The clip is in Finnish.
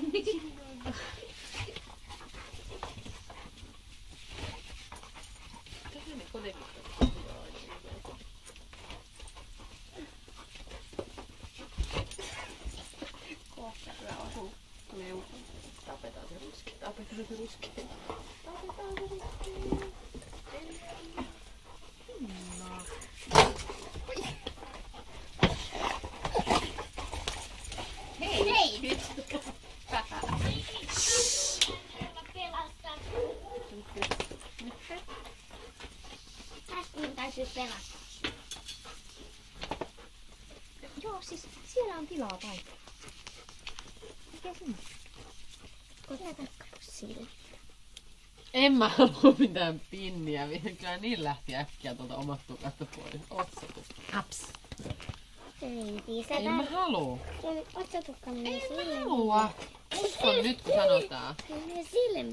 Niin. Tähän ne konekin. Kohta kyllä osuu leuka. Tapetaan se ruskea. Tapetaan se ruskea. Tapetaan se ruskea. No. Hei! Nyt! Tästä täytyy pelastaa. Joo, siis siellä on tilaa paikkaa. Mikä sinne? Kotona takkapussille. En mä halua mitään pinniä. Kyllä niin lähti äkkiä tuolta omasta tukasta pois. Otsatus. Haps. Ei, En mä halua. Otsatukka menee En mä silleen. halua. Uskon nyt kun sanotaan. Menee silleen.